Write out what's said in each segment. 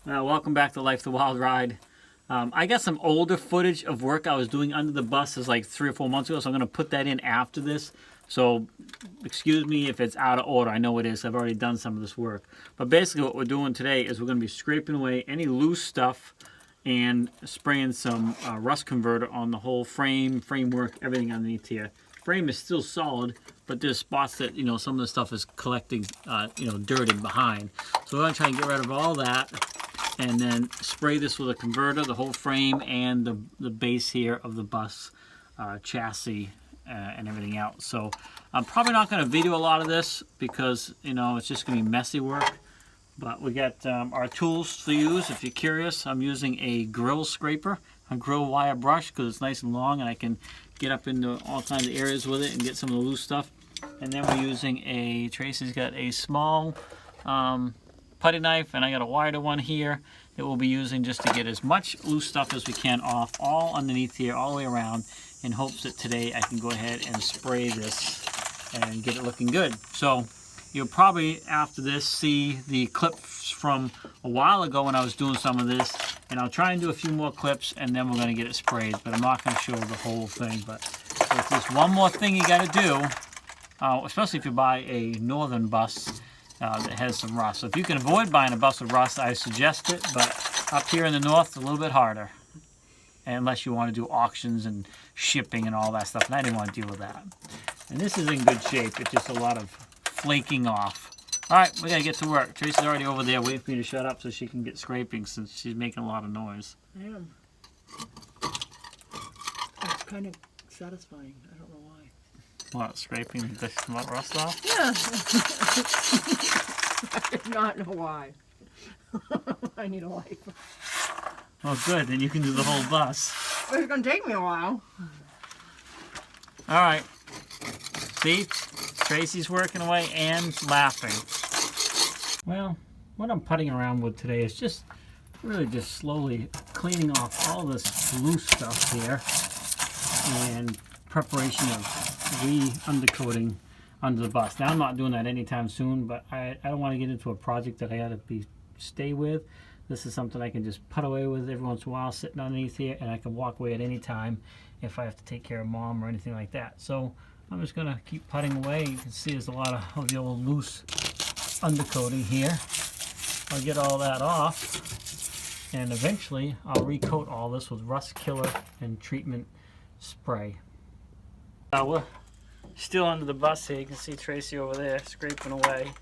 Welcome back to Life the Wild Ride. I got some older footage of work I was doing under the bus. It was like 3 or 4 months ago, so I'm going to put that in after this. So excuse me if it's out of order. I know it is. I've already done some of this work. But basically what we're doing today is we're going to be scraping away any loose stuff and spraying some rust converter on the whole framework, everything underneath here. Frame is still solid, but there's spots that, some of the stuff is collecting, dirt in behind. So we're going to try and get rid of all that and then spray this with a converter, the whole frame and the base here of the bus chassis and everything else. So I'm probably not going to video a lot of this because, it's just going to be messy work. But we got our tools to use. If you're curious, I'm using a grill scraper, a grill wire brush, because it's nice and long and I can get up into all kinds of areas with it and get some of the loose stuff. And then we're using Tracy's got a small putty knife, and I got a wider one here that we'll be using just to get as much loose stuff as we can off, all underneath here, all the way around, in hopes that today I can go ahead and spray this and get it looking good. So you'll probably, after this, see the clips from a while ago when I was doing some of this, and I'll try and do a few more clips, and then we're going to get it sprayed, but I'm not going to show the whole thing. But there's just one more thing you got to do, especially if you buy a northern bus that has some rust. So if you can avoid buying a bus with rust, I suggest it, but up here in the north, it's a little bit harder, unless you want to do auctions and shipping and all that stuff, and I didn't want to deal with that. And this is in good shape. It's just a lot of flaking off. All right, we gotta get to work. Tracy's already over there waiting for me to shut up so she can get scraping since she's making a lot of noise. I am. It's kind of satisfying. I don't know why. What, scraping the rust off? Yeah. I do not know why. I need a light. Well, good. Then you can do the whole bus. It's gonna take me a while. All right. See? Tracy's working away and laughing. Well, what I'm putting around with today is just slowly cleaning off all this loose stuff here and preparation of re-undercoating under the bus. Now, I'm not doing that anytime soon, but I don't want to get into a project that I got to stay with. This is something I can just put away with every once in a while, sitting underneath here, and I can walk away at any time if I have to take care of mom or anything like that. So I'm just going to keep putting away. You can see there's a lot of the old loose undercoating here. I'll get all that off, and eventually I'll recoat all this with rust killer and treatment spray. We're still under the bus here. You can see Tracy over there scraping away.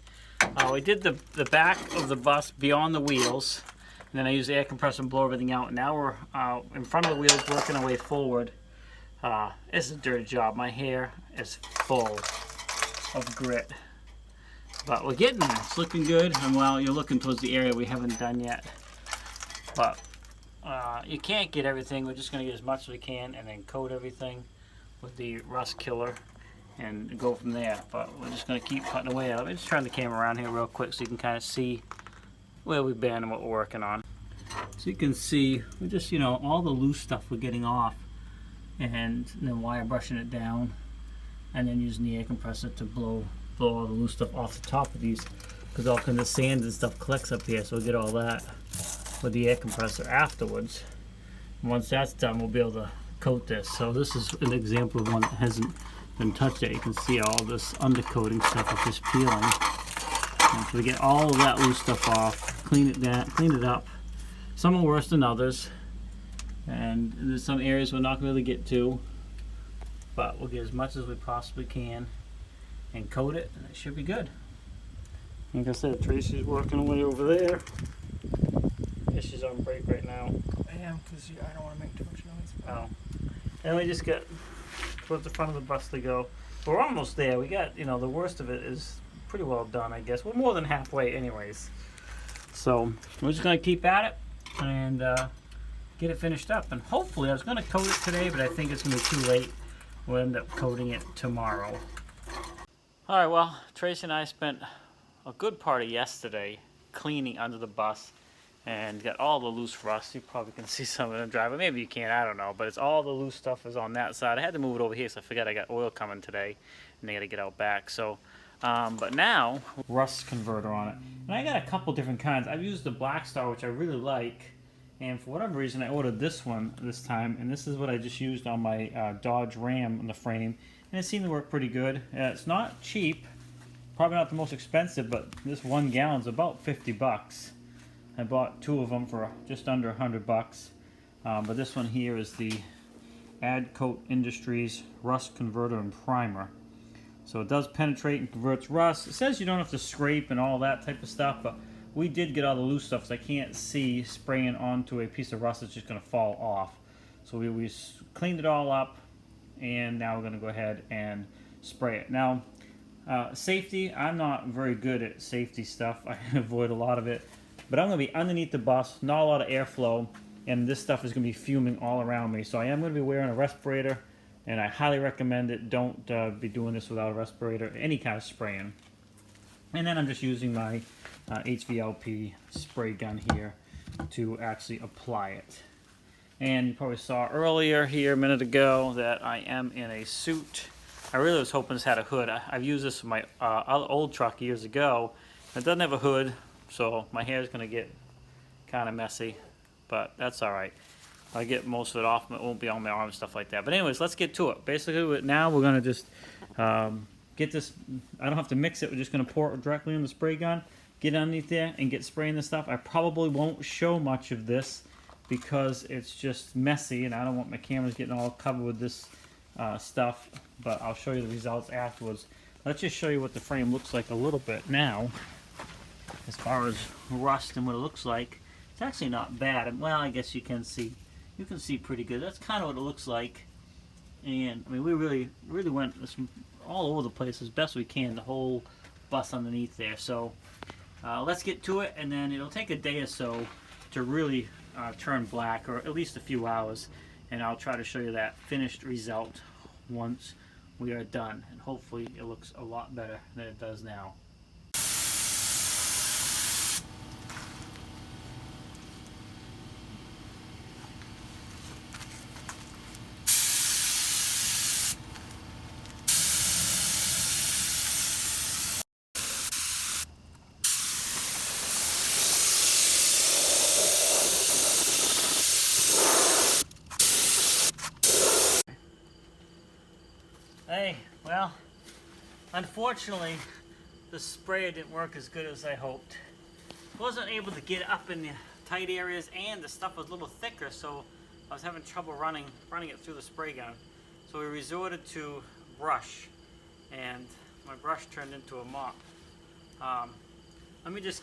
We did the back of the bus beyond the wheels, and then I used the air compressor and blow everything out. Now we're in front of the wheels working our way forward. It's a dirty job. My hair is full of grit. But we're getting there. It's looking good. And well, you're looking towards the area we haven't done yet. But you can't get everything. We're just going to get as much as we can and then coat everything with the rust killer and go from there. But we're just going to keep cutting away. Let me just turn the camera around here real quick so you can kind of see where we've been and what we're working on. So you can see we're just, all the loose stuff we're getting off, and then wire brushing it down, and then using the air compressor to blow all the loose stuff off the top of these, because all kinds of sand and stuff collects up here. So we'll get all that with the air compressor afterwards. And once that's done, we'll be able to coat this. So this is an example of one that hasn't been touched yet. You can see all this undercoating stuff is just peeling. And so we get all of that loose stuff off, clean it up. Some are worse than others, and there's some areas we're not going to really get to, but we'll get as much as we possibly can and coat it, and it should be good. Like I said, Tracy's working away over there. I guess she's on break right now. I am, because I don't want to make too much noise. Oh. And we just got towards the front of the bus to go. We're almost there. We got, the worst of it is pretty well done, I guess. We're more than halfway anyways. So we're just going to keep at it and get it finished up. And hopefully, I was going to coat it today, but I think it's going to be too late. We'll end up coating it tomorrow. All right, well, Tracy and I spent a good part of yesterday cleaning under the bus and got all the loose rust. You probably can see some of them driving. Maybe you can't, I don't know. But it's all the loose stuff is on that side. I had to move it over here because I forgot I got oil coming today, and they got to get out back. So But now, rust converter on it. And I got a couple different kinds. I've used the Black Star, which I really like. And for whatever reason, I ordered this one this time. And this is what I just used on my Dodge Ram on the frame. And it seemed to work pretty good. It's not cheap. Probably not the most expensive, but this 1 gallon is about 50 bucks. I bought 2 of them for just under 100 bucks. But this one here is the Adcoat Industries Rust Converter and Primer. So it does penetrate and converts rust. It says you don't have to scrape and all that type of stuff, but we did get all the loose stuff, so I can't see spraying onto a piece of rust that's just going to fall off. So we cleaned it all up, and now we're going to go ahead and spray it. Now, safety, I'm not very good at safety stuff. I avoid a lot of it. But I'm going to be underneath the bus, not a lot of airflow, and this stuff is going to be fuming all around me. So I am going to be wearing a respirator, and I highly recommend it. Don't be doing this without a respirator, any kind of spraying. And then I'm just using my HVLP spray gun here to actually apply it. And you probably saw earlier here a minute ago that I am in a suit. I really was hoping this had a hood. I've used this in my old truck years ago. It doesn't have a hood, so my hair is going to get kind of messy, but that's all right. I get most of it off, it won't be on my arm and stuff like that. But anyways, let's get to it. Basically, now we're going to just get this. I don't have to mix it. We're just going to pour it directly in the spray gun, get underneath there, and get spraying this stuff. I probably won't show much of this because it's just messy, and I don't want my cameras getting all covered with this stuff. But I'll show you the results afterwards. Let's just show you what the frame looks like a little bit now, as far as rust and what it looks like. It's actually not bad. Well, I guess you can see pretty good. That's kind of what it looks like. And I mean, we really went all over the place as best we can, the whole bus underneath there. So let's get to it, and then it'll take a day or so to really turn black, or at least a few hours, and I'll try to show you that finished result once we are done, and hopefully it looks a lot better than it does now. Hey, well, unfortunately, the sprayer didn't work as good as I hoped. Wasn't able to get up in the tight areas, and the stuff was a little thicker, so I was having trouble running it through the spray gun. So we resorted to brush, and my brush turned into a mop. Let me just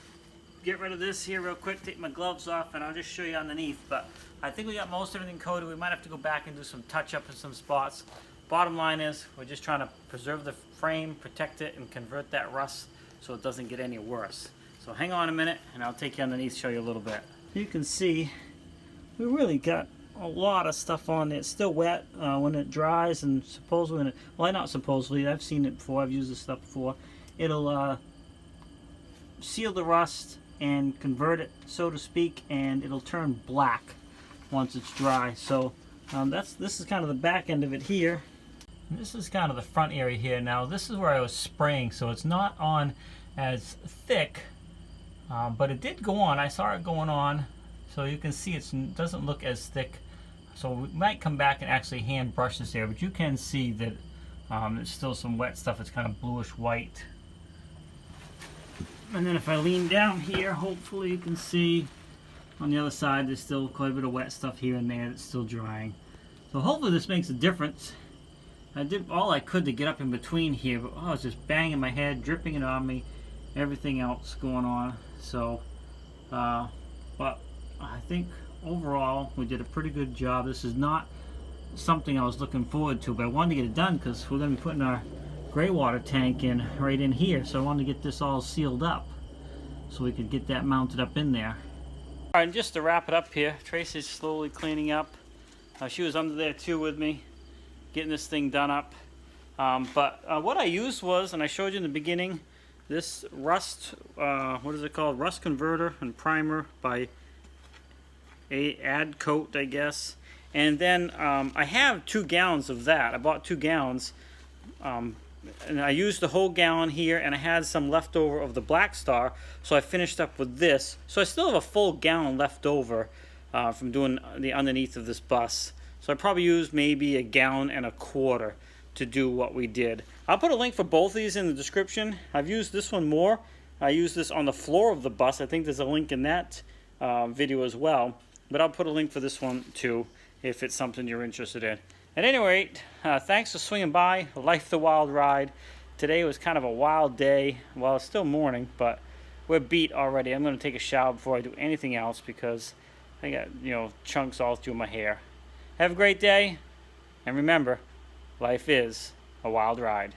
get rid of this here real quick, take my gloves off, and I'll just show you underneath. But I think we got most everything coated. We might have to go back and do some touch-up in some spots. Bottom line is, we're just trying to preserve the frame, protect it, and convert that rust so it doesn't get any worse. So hang on a minute, and I'll take you underneath, show you a little bit. You can see we really got a lot of stuff on there. It's still wet when it dries, and supposedly, well, not supposedly, I've seen it before, I've used this stuff before. It'll seal the rust and convert it, so to speak, and it'll turn black once it's dry. So this is kind of the back end of it here. And this is kind of the front area here. Now this is where I was spraying, so it's not on as thick, but it did go on. I saw it going on, so you can see it doesn't look as thick. So we might come back and actually hand brush this area, but you can see that there's still some wet stuff. It's kind of bluish white. And then if I lean down here, hopefully you can see on the other side there's still quite a bit of wet stuff here and there that's still drying. So hopefully this makes a difference. I did all I could to get up in between here, but I was just banging my head, dripping it on me, everything else going on. So, but I think overall we did a pretty good job. This is not something I was looking forward to, but I wanted to get it done because we're going to be putting our gray water tank in right in here. So I wanted to get this all sealed up so we could get that mounted up in there. All right, and just to wrap it up here, Tracy's slowly cleaning up. She was under there too with me, getting this thing done up. But what I used was, and I showed you in the beginning, this rust, what is it called? Rust Converter and Primer by Adcoat, I guess. And then I have 2 gallons of that. I bought 2 gallons and I used the whole gallon here, and I had some left over of the Black Star, so I finished up with this. So I still have a full gallon left over from doing the underneath of this bus. So I probably used maybe 1.25 gallons to do what we did. I'll put a link for both of these in the description. I've used this one more. I used this on the floor of the bus. I think there's a link in that video as well. But I'll put a link for this one too, if it's something you're interested in. At any rate, thanks for swinging by Life the Wild Ride. Today was kind of a wild day. Well, it's still morning, but we're beat already. I'm going to take a shower before I do anything else because I got, chunks all through my hair. Have a great day, and remember, life is a wild ride.